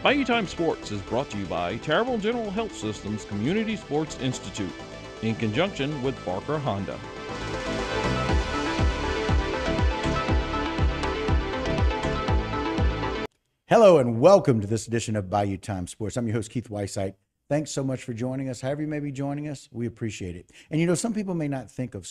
Bayou Time Sports is brought to you by Terrebonne General Health System's Community Sports Institute in conjunction with Barker Honda. Hello and welcome to this edition of Bayou Time Sports. I'm your host, Keith Weissite. Thanks so much for joining us. However you may be joining us, we appreciate it. And you know, some people may not think of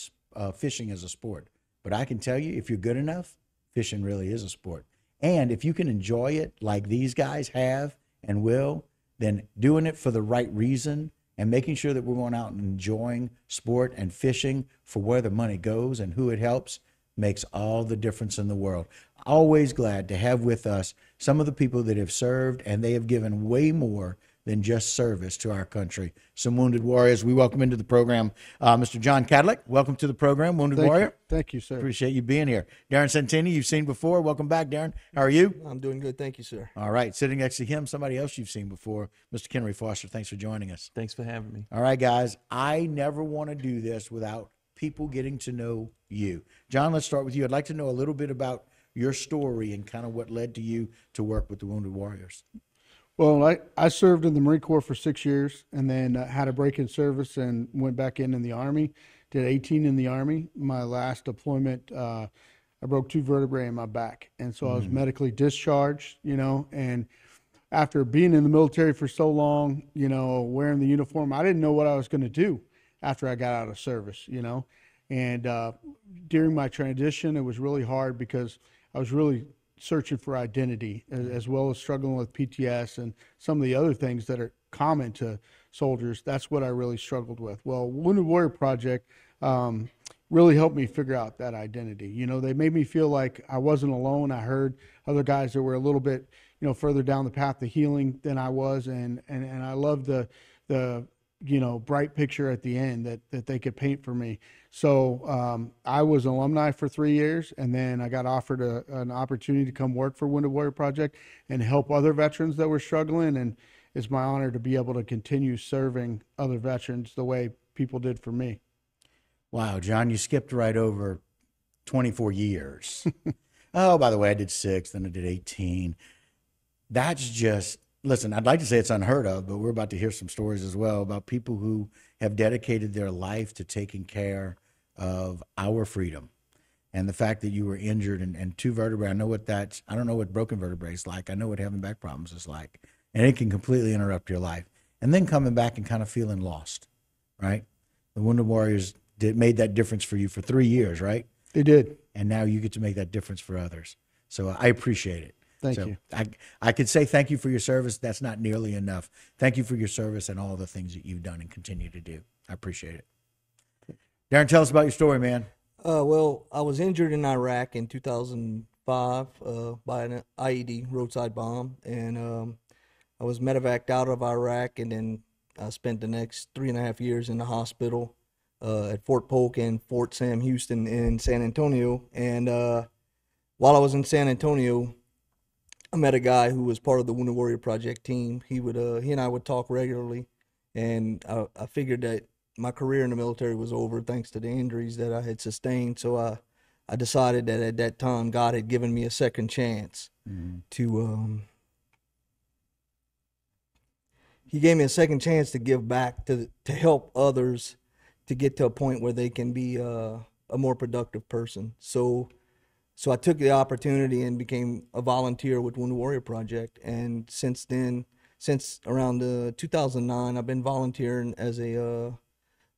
fishing as a sport, but I can tell you, if you're good enough, fishing really is a sport. And if you can enjoy it like these guys have and will, then doing it for the right reason and making sure that we're going out and enjoying sport and fishing for where the money goes and who it helps makes all the difference in the world. Always glad to have with us some of the people that have served, and they have given way more than just service to our country. Some wounded warriors. We welcome into the program Mr. John Cadillac. Welcome to the program, Wounded Warrior. Thank you, sir. Appreciate you being here. Darren Santini, you've seen before. Welcome back, Darren. How are you? I'm doing good. Thank you, sir. All right. Sitting next to him, somebody else you've seen before, Mr. Kenry Foster. Thanks for joining us. Thanks for having me. All right, guys. I never want to do this without people getting to know you. John, let's start with you. I'd like to know a little bit about your story and kind of what led to you to work with the Wounded Warriors. Well, I served in the Marine Corps for 6 years and then had a break in service and went back in the Army. Did 18 in the Army. My last deployment, I broke 2 vertebrae in my back. And so I was medically discharged, and after being in the military for so long, wearing the uniform, I didn't know what I was going to do after I got out of service, And during my transition, it was really hard because I was really searching for identity, as well as struggling with PTS and some of the other things that are common to soldiers. That's what I really struggled with. Well, Wounded Warrior Project really helped me figure out that identity. They made me feel like I wasn't alone. I heard other guys that were a little bit, further down the path to healing than I was, and I loved the bright picture at the end that they could paint for me. So I was an alumni for 3 years, and then I got offered an opportunity to come work for Wounded Warrior Project and help other veterans that were struggling. And it's my honor to be able to continue serving other veterans the way people did for me. Wow, John, you skipped right over 24 years. Oh, by the way, I did 6, then I did 18. That's just... Listen, I'd like to say it's unheard of, but we're about to hear some stories as well about people who have dedicated their life to taking care of our freedom. And the fact that you were injured and 2 vertebrae, I don't know what broken vertebrae is like. I know what having back problems is like. And it can completely interrupt your life. And then coming back and kind of feeling lost, right? The Wounded Warriors made that difference for you for 3 years, right? They did. And now you get to make that difference for others. So I appreciate it. Thank you. I could say thank you for your service. That's not nearly enough. Thank you for your service and all the things that you've done and continue to do. I appreciate it. Darren, tell us about your story, man. Well, I was injured in Iraq in 2005 by an IED roadside bomb, and I was medevaced out of Iraq, and then I spent the next 3.5 years in the hospital at Fort Polk and Fort Sam Houston in San Antonio. And while I was in San Antonio, I met a guy who was part of the Wounded Warrior Project team. He and I would talk regularly, and I figured that my career in the military was over thanks to the injuries that I had sustained. So I decided that at that time God had given me a second chance to. He gave me a second chance to give back, to help others, to get to a point where they can be a more productive person. So I took the opportunity and became a volunteer with Wounded Warrior Project. And since then, since around 2009, I've been volunteering as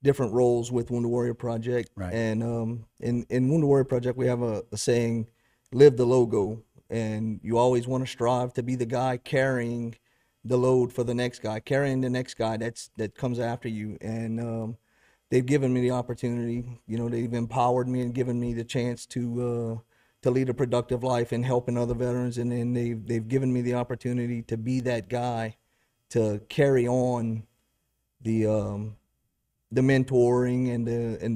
different roles with Wounded Warrior Project. Right. And in Wounded Warrior Project, we have a saying, live the logo. And you always want to strive to be the guy carrying the load for the next guy, carrying the next guy that comes after you. And they've given me the opportunity, they've empowered me and given me the chance to lead a productive life and helping other veterans, and then they've given me the opportunity to be that guy to carry on the mentoring and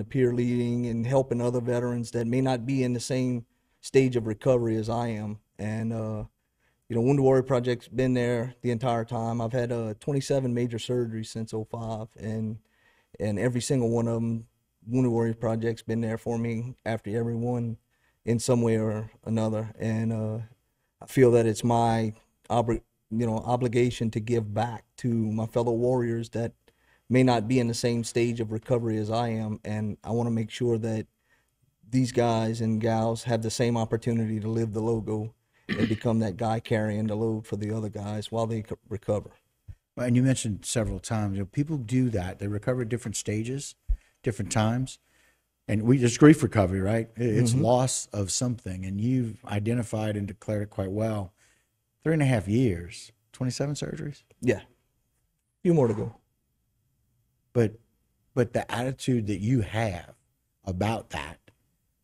the peer leading and helping other veterans that may not be in the same stage of recovery as I am. And Wounded Warrior Project's been there the entire time. I've had 27 major surgeries since '05, and every single one of them, Wounded Warrior Project's been there for me after every one, in some way or another. And I feel that it's my obligation to give back to my fellow warriors that may not be in the same stage of recovery as I am, and I want to make sure that these guys and gals have the same opportunity to live the logo and become that guy carrying the load for the other guys while they recover. And you mentioned several times, people do that. They recover at different stages, different times. And it's grief recovery, right? It's loss of something. And you've identified and declared it quite well. 3.5 years, 27 surgeries. Yeah. A few more to go. But the attitude that you have about that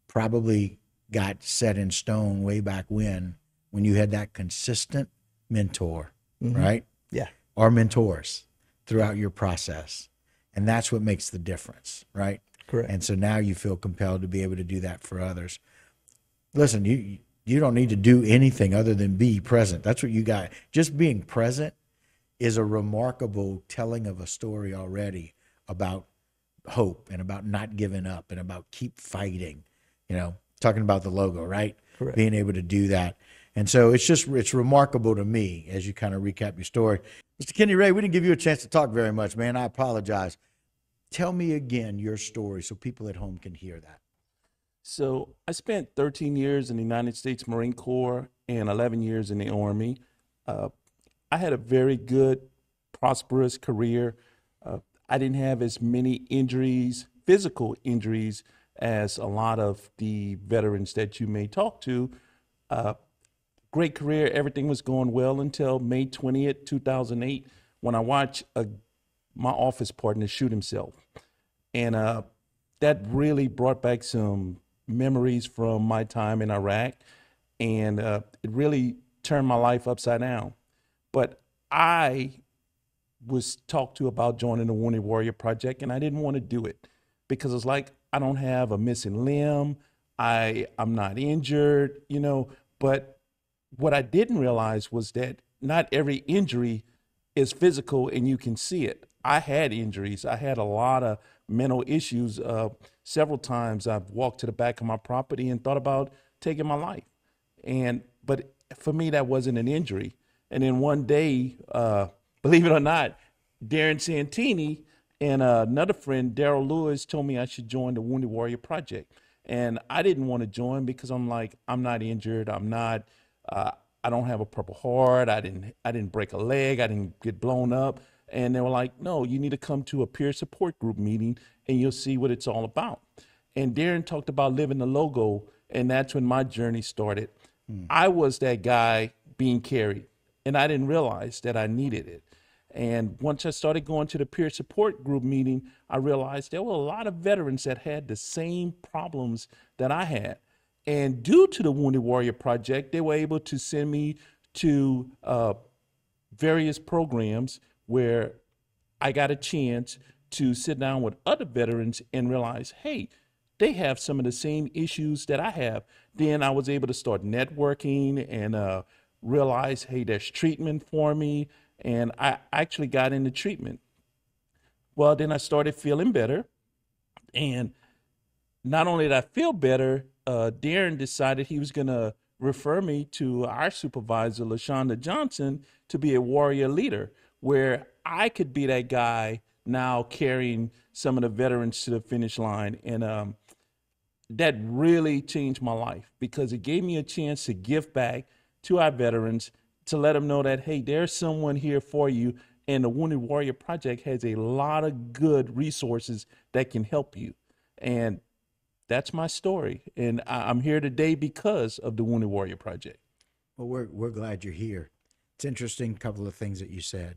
probably got set in stone way back when you had that consistent mentor, right? Yeah. Or mentors throughout your process. And that's what makes the difference, right? Correct. And so now you feel compelled to be able to do that for others. Listen, you don't need to do anything other than be present. That's what you got. Just being present is a remarkable telling of a story already about hope and about not giving up and about keep fighting, talking about the logo, right? Correct. Being able to do that. And so it's remarkable to me as you kind of recap your story. Mr. Kenny Ray, we didn't give you a chance to talk very much, man. I apologize. Tell me again your story so people at home can hear that. So I spent 13 years in the United States Marine Corps and 11 years in the Army. I had a very good, prosperous career. I didn't have as many injuries, physical injuries, as a lot of the veterans that you may talk to. Great career. Everything was going well until May 20th, 2008, when I watched my office partner shoot himself. And that really brought back some memories from my time in Iraq. And it really turned my life upside down. But I was talked to about joining the Wounded Warrior Project, and I didn't want to do it because it's like, I don't have a missing limb. I'm not injured, but what I didn't realize was that not every injury is physical and you can see it. I had injuries. I had a lot of mental issues. Several times I've walked to the back of my property and thought about taking my life. But for me, that wasn't an injury. And then one day, believe it or not, Darren Santini and another friend, Daryl Lewis, told me I should join the Wounded Warrior Project. And I didn't want to join because I'm like, I'm not injured. I don't have a Purple Heart. I didn't break a leg. I didn't get blown up. And they were like, no, you need to come to a peer support group meeting and you'll see what it's all about. And Darren talked about living the logo, and that's when my journey started. I was that guy being carried, and I didn't realize that I needed it. And once I started going to the peer support group meeting, I realized there were a lot of veterans that had the same problems that I had. And due to the Wounded Warrior Project, they were able to send me to various programs where I got a chance to sit down with other veterans and realize, hey, they have some of the same issues that I have. Then I was able to start networking and realize, hey, there's treatment for me. And I actually got into treatment. Well, then I started feeling better. And not only did I feel better, Darren decided he was going to refer me to our supervisor, LaShonda Johnson, to be a warrior leader, where I could be that guy now carrying some of the veterans to the finish line. And that really changed my life because it gave me a chance to give back to our veterans, to let them know that, hey, there's someone here for you. And the Wounded Warrior Project has a lot of good resources that can help you. And that's my story. And I'm here today because of the Wounded Warrior Project. Well, we're glad you're here. It's interesting, a couple of things that you said.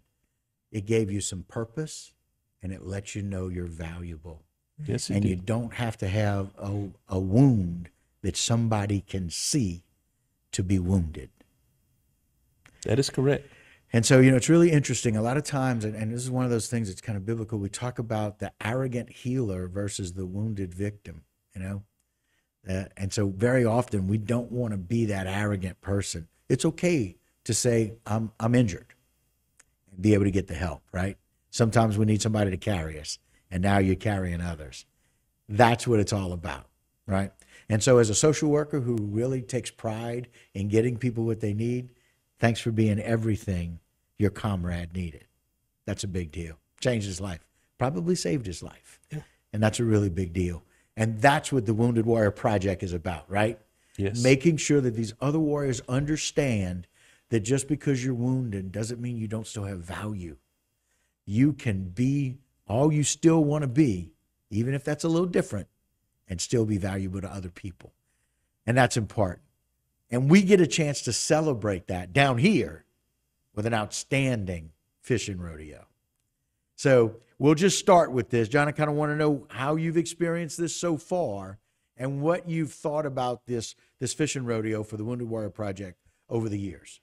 It gave you some purpose, and it lets you know you're valuable. Yes, and you don't have to have a wound that somebody can see to be wounded. That is correct. And so, it's really interesting. A lot of times, and this is one of those things that's kind of biblical, we talk about the arrogant healer versus the wounded victim, and so very often we don't want to be that arrogant person. It's okay to say, I'm injured, and be able to get the help, right? Sometimes we need somebody to carry us, and now you're carrying others. That's what it's all about, right? And so as a social worker who really takes pride in getting people what they need, Thanks for being everything your comrade needed. That's a big deal. Changed his life. Probably saved his life. Yeah. And that's a really big deal. And that's what the Wounded Warrior Project is about, right? Yes. Making sure that these other warriors understand that just because you're wounded doesn't mean you don't still have value. You can be all you still want to be, even if that's a little different, and still be valuable to other people. And that's important. And we get a chance to celebrate that down here with an outstanding fishing rodeo. So we'll just start with this. John, I kind of want to know how you've experienced this so far and what you've thought about this fishing rodeo for the Wounded Warrior Project over the years.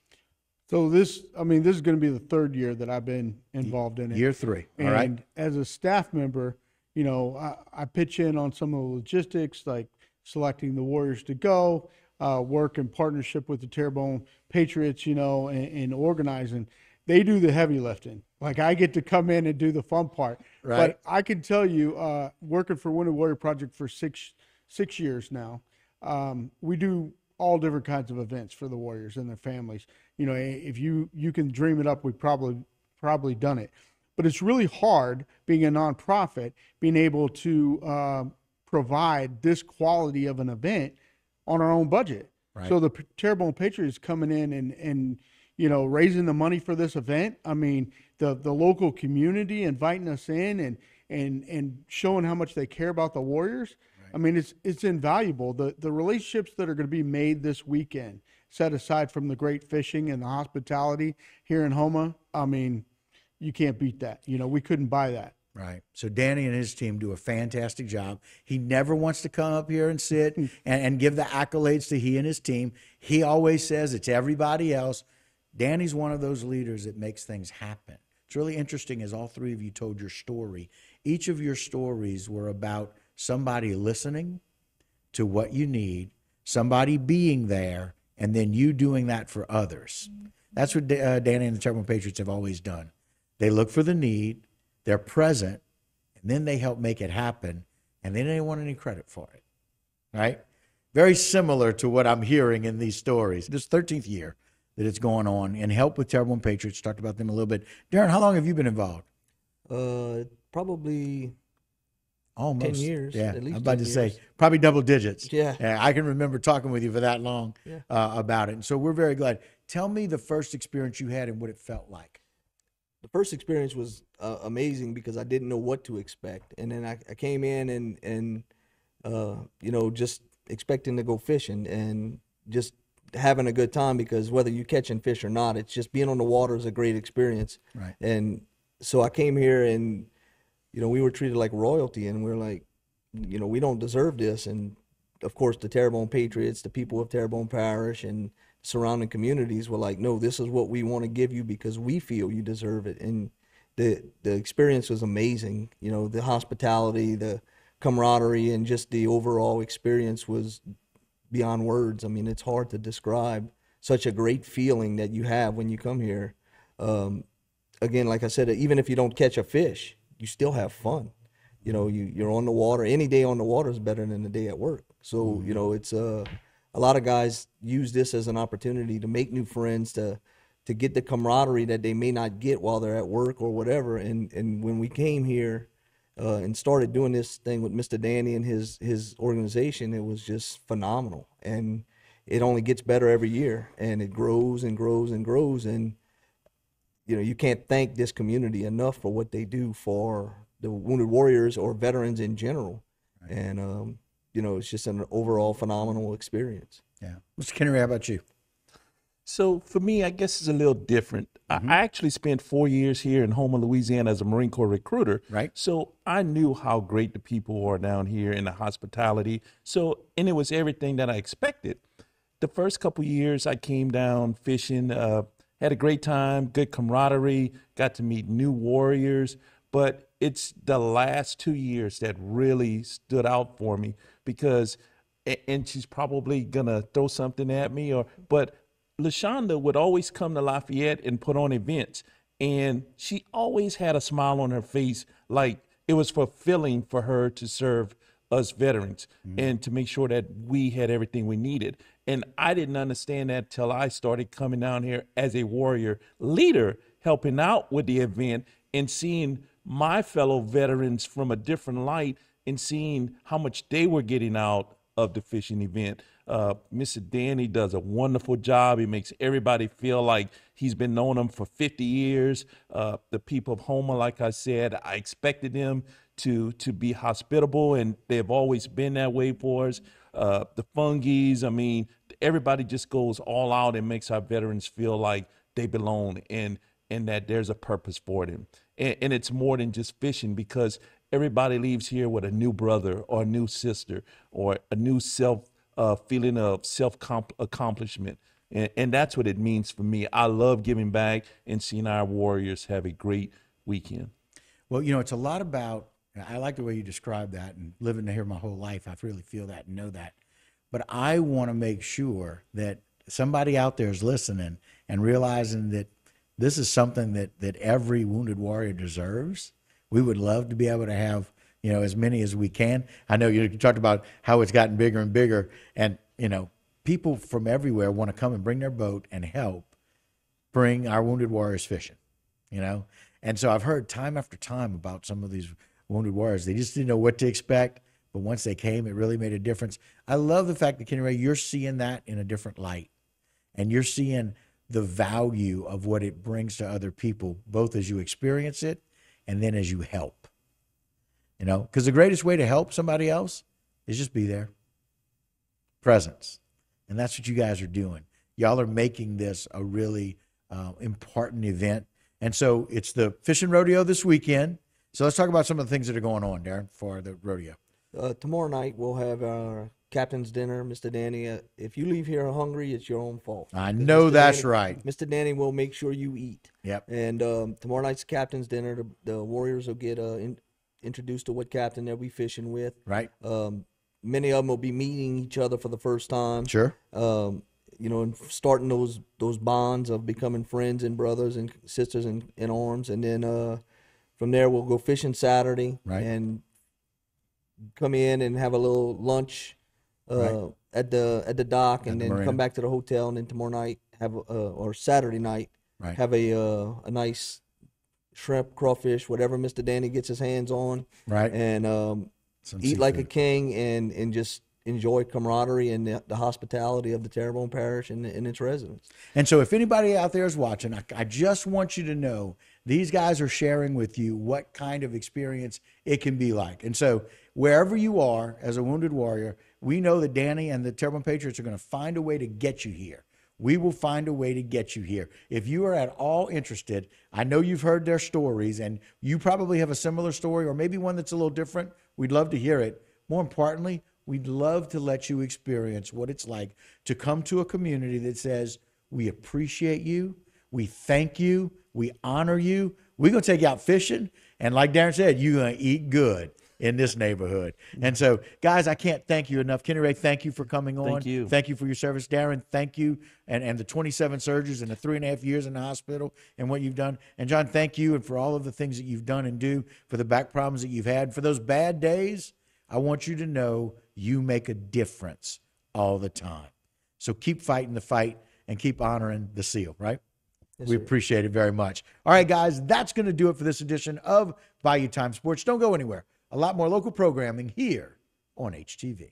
So this is going to be the third year that I've been involved in it. Year 3, all And right? as a staff member, I pitch in on some of the logistics, like selecting the warriors to go, work in partnership with the Terrebonne Patriots, and organizing. They do the heavy lifting. Like, I get to come in and do the fun part. Right. But I can tell you, working for Wounded Warrior Project for six years now, we do all different kinds of events for the warriors and their families. If you can dream it up, we've probably done it. But it's really hard, being a nonprofit, being able to provide this quality of an event on our own budget. Right. So the Terrebonne Patriots coming in and raising the money for this event. I mean, the local community inviting us in and showing how much they care about the warriors. I mean, it's invaluable. The relationships that are going to be made this weekend, set aside from the great fishing and the hospitality here in Houma, I mean, you can't beat that. We couldn't buy that. Right. So Danny and his team do a fantastic job. He never wants to come up here and sit and give the accolades to he and his team. He always says it's everybody else. Danny's one of those leaders that makes things happen. It's really interesting as all three of you told your story. Each of your stories were about somebody listening to what you need, somebody being there, and then you doing that for others. That's what Danny and the Terrebonne Patriots have always done. They look for the need, they're present, and then they help make it happen, and they don't want any credit for it, right? Very similar to what I'm hearing in these stories. This 13th year that it's going on, and help with Terrebonne Patriots. Talked about them a little bit. Darren, how long have you been involved? Probably Almost 10 years. Yeah, At least I'm about 10 to say years. probably double digits. Yeah. I can remember talking with you for that long about it, and so we're very glad. Tell me the first experience you had and what it felt like. The first experience was amazing because I didn't know what to expect, and then I came in and just expecting to go fishing and just having a good time, because whether you catching fish or not, it's just being on the water is a great experience. Right. And so I came here and we were treated like royalty, and we're like, we don't deserve this. And of course, the Terrebonne Patriots, the people of Terrebonne Parish and surrounding communities were like, no, this is what we want to give you because we feel you deserve it. And the experience was amazing. The hospitality, the camaraderie, and just the overall experience was beyond words. I mean, it's hard to describe such a great feeling that you have when you come here. Again, like I said, even if you don't catch a fish, you still have fun. You're on the water. Any day on the water is better than a day at work. So, it's a lot of guys use this as an opportunity to make new friends, to get the camaraderie that they may not get while they're at work or whatever. And when we came here and started doing this thing with Mr. Danny and his organization, it was just phenomenal. And it only gets better every year, and it grows and grows and grows. And you can't thank this community enough for what they do for the Wounded Warriors or veterans in general. Right. And, it's just an overall phenomenal experience. Yeah. Mr. Kennery, how about you? So for me, I guess it's a little different. I actually spent 4 years here in Houma, Louisiana as a Marine Corps recruiter. Right. So I knew how great the people are down here in the hospitality. And it was everything that I expected. The first couple years I came down fishing, had a great time, good camaraderie, got to meet new warriors. But it's the last 2 years that really stood out for me because, and she's probably gonna throw something at me, but LaShonda would always come to Lafayette and put on events, and she always had a smile on her face, like it was fulfilling for her to serve us veterans and to make sure that we had everything we needed. And I didn't understand that till I started coming down here as a warrior leader, helping out with the event and seeing my fellow veterans from a different light and seeing how much they were getting out of the fishing event. Mr. Danny does a wonderful job. He makes everybody feel like he's been knowing them for 50 years. The people of Houma, like I said, I expected them to be hospitable, and they've always been that way for us. The Fungies, I mean, everybody just goes all out and makes our veterans feel like they belong and that there's a purpose for them. And it's more than just fishing, because everybody leaves here with a new brother or a new sister or a new feeling of self accomplishment. And that's what it means for me. I love giving back and seeing our warriors have a great weekend. Well, you know, it's a lot about, I like the way you describe that, and living here my whole life, I really feel that and know that. But I want to make sure that somebody out there is listening and realizing that this is something that every wounded warrior deserves. We would love to be able to have, you know, as many as we can. I know you talked about how it's gotten bigger and bigger, and, you know, people from everywhere want to come and bring their boat and help bring our wounded warriors fishing, you know. And so I've heard time after time about some of these wounded warriors. They just didn't know what to expect, but once they came, it really made a difference. I love the fact that, Kenny Ray, you're seeing that in a different light, and you're seeing the value of what it brings to other people, both as you experience it and then as you help. You know, because the greatest way to help somebody else is just be there. Presence. And that's what you guys are doing. Y'all are making this a really important event. And so it's the fishing rodeo this weekend. So let's talk about some of the things that are going on, Darren, for the rodeo. Tomorrow night we'll have our captain's dinner, Mr. Danny. If you leave here hungry, it's your own fault. I know that's Danny, right. Mr. Danny will make sure you eat. Yep. And tomorrow night's captain's dinner. The Warriors will get introduced to what captain they'll be fishing with. Right. Many of them will be meeting each other for the first time. Sure. You know, and starting those bonds of becoming friends and brothers and sisters in arms. And then from there we'll go fishing Saturday. Right. And come in and have a little lunch Right. at the dock, and the then marina. come back to the hotel, and then tomorrow night have or Saturday night Right. have a nice shrimp, crawfish, whatever Mr. Danny gets his hands on, Right. and Some eat like a seafood. king, and just enjoy camaraderie and the hospitality of the Terrebonne Parish and its residents. And so if anybody out there is watching, I just want you to know these guys are sharing with you what kind of experience it can be like. And so wherever you are as a wounded warrior, we know that Danny and the Terrebonne Patriots are going to find a way to get you here. We will find a way to get you here. If you are at all interested, I know you've heard their stories, and you probably have a similar story or maybe one that's a little different. We'd love to hear it. More importantly, we'd love to let you experience what it's like to come to a community that says, we appreciate you, we thank you, we honor you. We're going to take you out fishing, and like Darren said, you're going to eat good in this neighborhood. And so, guys, I can't thank you enough. Kenny Ray, thank you for coming on. Thank you. Thank you for your service. Darren, thank you. And the 27 surgeries and the 3.5 years in the hospital and what you've done. And John, thank you, and for all of the things that you've done and do, for the back problems that you've had. For those bad days, I want you to know you make a difference all the time. So keep fighting the fight and keep honoring the SEAL, right? Yes, We sir. appreciate it very much. All right, guys, that's going to do it for this edition of Bayou Time Sports. Don't go anywhere. A lot more local programming here on HTV.